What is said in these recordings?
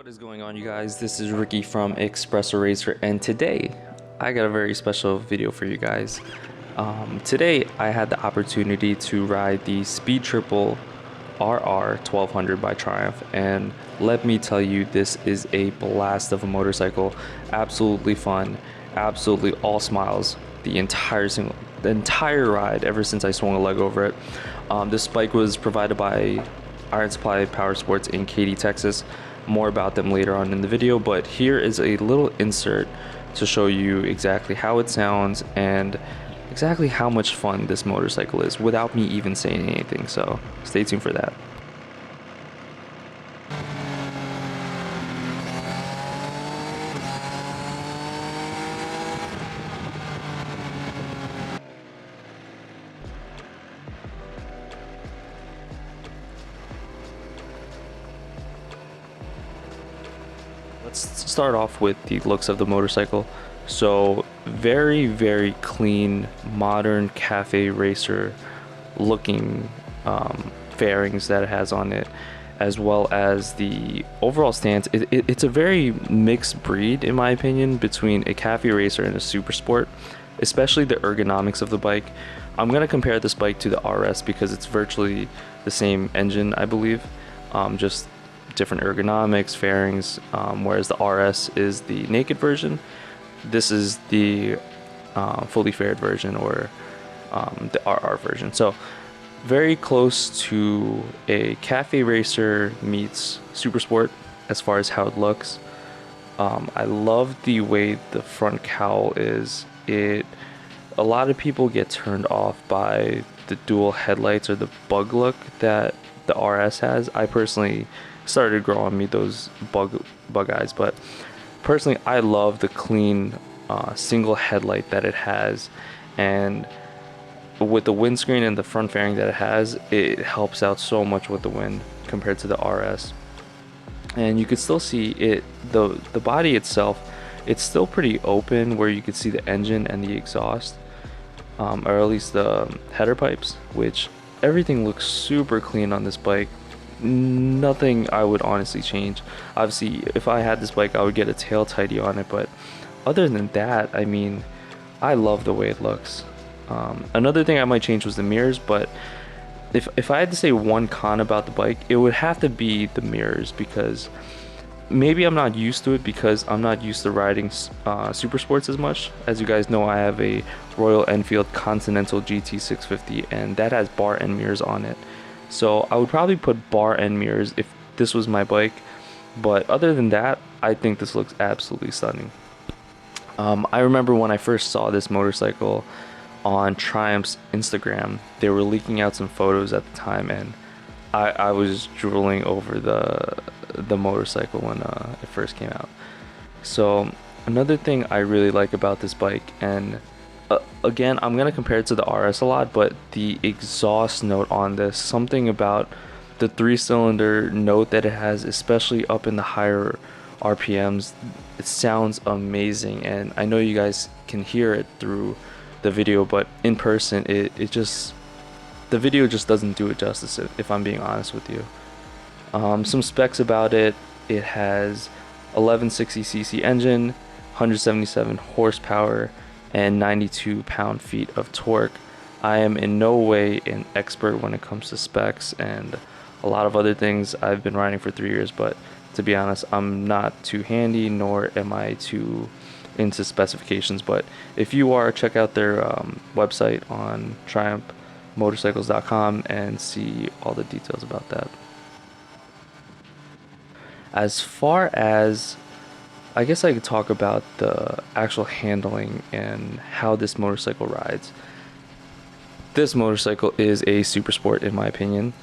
What is going on, you guys? This is Ricky from Espresso Racer, and today I got a very special video for you guys. Today I had the opportunity to ride the Speed Triple RR 1200 by Triumph, and let me tell you, this is a blast of a motorcycle. Absolutely fun, absolutely all smiles the entire ride ever since I swung a leg over it. This bike was provided by Iron Supply Powersports in Katy, Texas. More about them later on in the video, but here is a little insert to show you exactly how it sounds and exactly how much fun this motorcycle is without me even saying anything, so stay tuned for that. Let's start off with the looks of the motorcycle. So very clean, modern cafe racer looking fairings that it has on it, as well as the overall stance. It's a very mixed breed, in my opinion, between a cafe racer and a super sport, especially the ergonomics of the bike. I'm going to compare this bike to the RS because it's virtually the same engine, I believe, just different ergonomics, fairings, whereas the RS is the naked version. This is the fully faired version, or the RR version. So very close to a cafe racer meets super sport as far as how it looks. I love the way the front cowl is. A lot of people get turned off by the dual headlights or the bug look that the RS has. I personally started to grow on me those bug eyes, but personally I love the clean single headlight that it has, and with the windscreen and the front fairing that it has, it helps out so much with the wind compared to the RS. And you could still see it, the body itself, it's still pretty open where you could see the engine and the exhaust, or at least the header pipes, which everything looks super clean on this bike. Nothing I would honestly change. Obviously, if I had this bike, I would get a tail tidy on it, but other than that, I mean, I love the way it looks. Another thing I might change was the mirrors, but if I had to say one con about the bike, it would have to be the mirrors, because maybe I'm not used to it because I'm not used to riding super sports as much. As you guys know, I have a Royal Enfield Continental GT650, and that has bar end mirrors on it. So I would probably put bar end mirrors if this was my bike, but other than that, I think this looks absolutely stunning. I remember when I first saw this motorcycle on Triumph's Instagram, they were leaking out some photos at the time, and I was drooling over the motorcycle when it first came out. So another thing I really like about this bike, and again, I'm going to compare it to the RS a lot, but the exhaust note on this, something about the 3-cylinder note that it has, especially up in the higher RPMs, it sounds amazing. And I know you guys can hear it through the video, but in person, the video just doesn't do it justice, if I'm being honest with you. Some specs about it: it has 1160cc engine, 177 horsepower, and 92 pound-feet of torque. I am in no way an expert when it comes to specs and a lot of other things. I've been riding for 3 years, but to be honest, I'm not too handy, nor am I too into specifications. But if you are, check out their website on triumphmotorcycles.com and see all the details about that. As far as, I guess I could talk about the actual handling and how this motorcycle rides. This motorcycle is a super sport, in my opinion,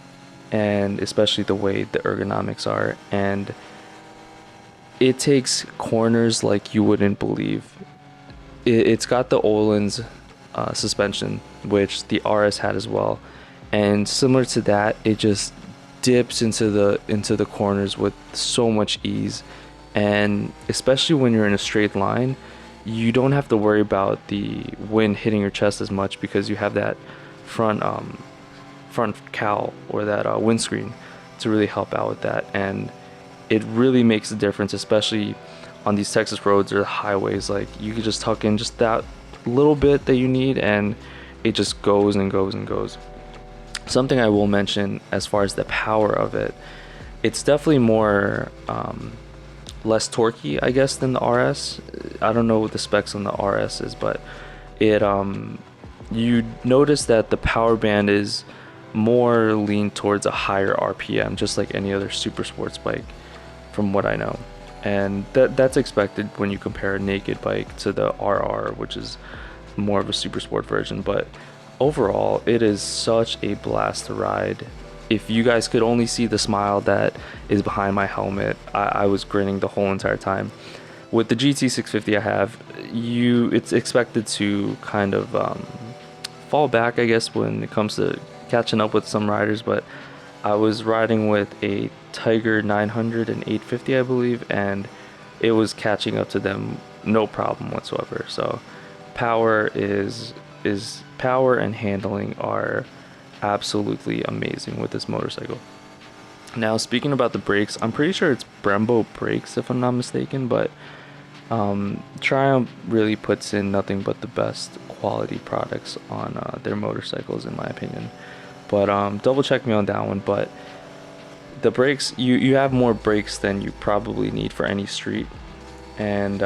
and especially the way the ergonomics are, and it takes corners like you wouldn't believe. It's got the Öhlins suspension, which the RS had as well, and similar to that, it just dips into the corners with so much ease. And especially when you're in a straight line, you don't have to worry about the wind hitting your chest as much because you have that front cowl or that windscreen to really help out with that. And it really makes a difference, especially on these Texas roads or highways. Like, you could just tuck in just that little bit that you need, and it just goes and goes and goes. Something I will mention as far as the power of it, it's definitely more less torquey, I guess, than the RS. I don't know what the specs on the RS is, but it you notice that the power band is more leaned towards a higher RPM, just like any other super sports bike, from what I know. And that's expected when you compare a naked bike to the RR, which is more of a super sport version. But overall, it is such a blast to ride. If you guys could only see the smile that is behind my helmet, I was grinning the whole entire time. With the GT650 I have, it's expected to kind of fall back, I guess, when it comes to catching up with some riders. But I was riding with a Tiger 900 and 850, I believe, and it was catching up to them no problem whatsoever. So power is power, and handling are absolutely amazing with this motorcycle. Now, speaking about the brakes, I'm pretty sure it's Brembo brakes if I'm not mistaken, but Triumph really puts in nothing but the best quality products on their motorcycles, in my opinion. But double check me on that one. But the brakes, you have more brakes than you probably need for any street, and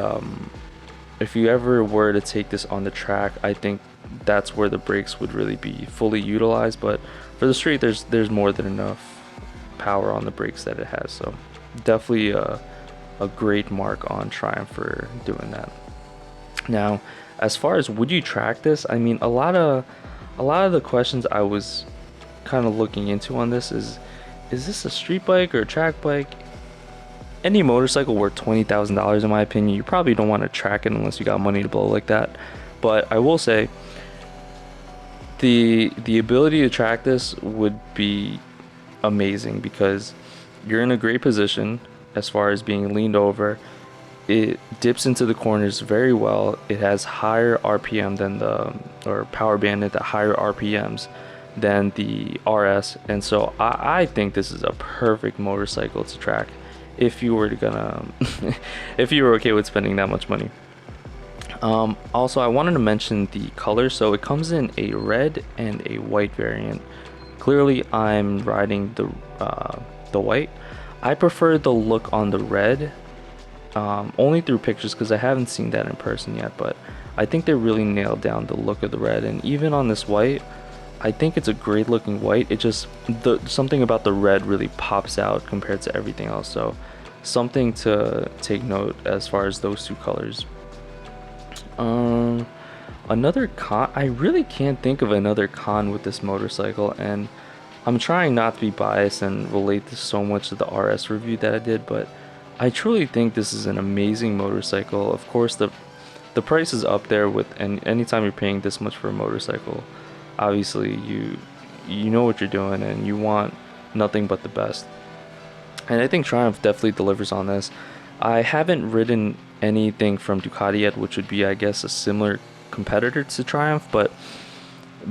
if you ever were to take this on the track, I think that's where the brakes would really be fully utilized. But for the street, there's more than enough power on the brakes that it has. So definitely a great mark on Triumph for doing that. Now, as far as would you track this, I mean, a lot of the questions I was kind of looking into on this is this a street bike or a track bike? Any motorcycle worth $20,000, in my opinion, you probably don't want to track it unless you got money to blow like that. But I will say, the ability to track this would be amazing, because you're in a great position as far as being leaned over. It dips into the corners very well. It has higher RPM than or power band at the higher RPMs than the RS, and so I think this is a perfect motorcycle to track if you were if you were okay with spending that much money. Also, I wanted to mention the color. So it comes in a red and a white variant. Clearly, I'm riding the white. I prefer the look on the red, only through pictures, because I haven't seen that in person yet. But I think they really nailed down the look of the red, and even on this white, I think it's a great looking white. It just, something about the red really pops out compared to everything else. So something to take note as far as those two colors. Another con, I really can't think of another con with this motorcycle, and I'm trying not to be biased and relate this so much to the RS review that I did, but I truly think this is an amazing motorcycle. Of course, the price is up there with, and anytime you're paying this much for a motorcycle, obviously you know what you're doing and you want nothing but the best. And I think Triumph definitely delivers on this. I haven't ridden anything from Ducati yet, which would be, I guess, a similar competitor to Triumph, but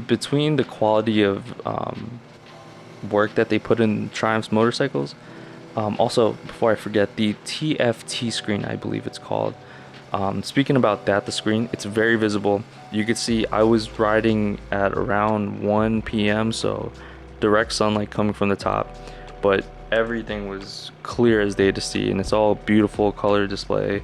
between the quality of work that they put in Triumph's motorcycles, also, before I forget, the TFT screen, I believe it's called. Speaking about that, the screen, it's very visible. You could see I was riding at around 1 p.m, so direct sunlight coming from the top, but everything was clear as day to see, and it's all beautiful color display.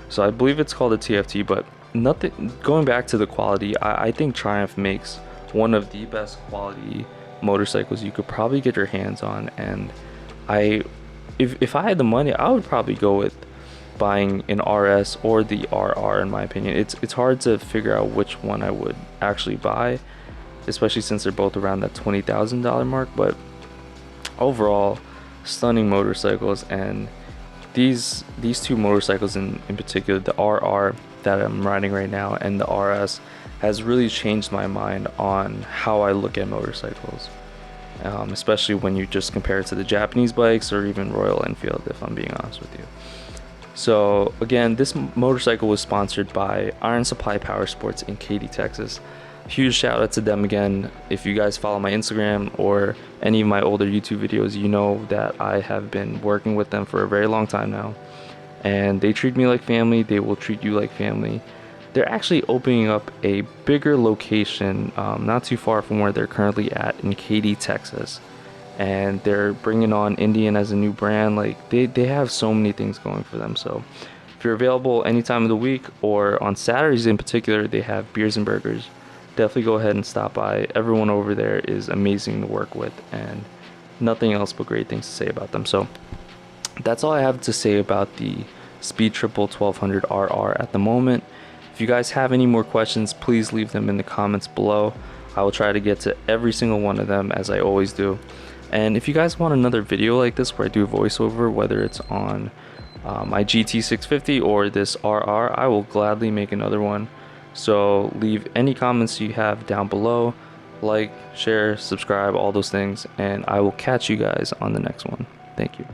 So I believe it's called a TFT, but nothing. Going back to the quality, I think Triumph makes one of the best quality motorcycles you could probably get your hands on, and if I had the money, I would probably go with buying an RS or the RR. In my opinion, it's hard to figure out which one I would actually buy, especially since they're both around that $20,000 mark. But overall, stunning motorcycles, and these two motorcycles in particular, the RR that I'm riding right now and the RS, has really changed my mind on how I look at motorcycles, especially when you just compare it to the Japanese bikes or even Royal Enfield, if I'm being honest with you. So again, this motorcycle was sponsored by Iron Supply Powersports in Katy, Texas. huge shout out to them again. If you guys follow my Instagram or any of my older YouTube videos, you know that I have been working with them for a very long time now, and they treat me like family. They will treat you like family. They're actually opening up a bigger location not too far from where they're currently at in Katy, Texas, and they're bringing on Indian as a new brand. Like they have so many things going for them. So if you're available any time of the week, or on Saturdays in particular, they have beers and burgers. Definitely go ahead and stop by. Everyone over there is amazing to work with, and nothing else but great things to say about them. So that's all I have to say about the Speed Triple 1200 RR at the moment. If you guys have any more questions, please leave them in the comments below. I will try to get to every single one of them, as I always do. And if you guys want another video like this where I do voiceover, whether it's on my GT650 or this RR, I will gladly make another one. So leave any comments you have down below, like, share, subscribe, all those things, and I will catch you guys on the next one. Thank you.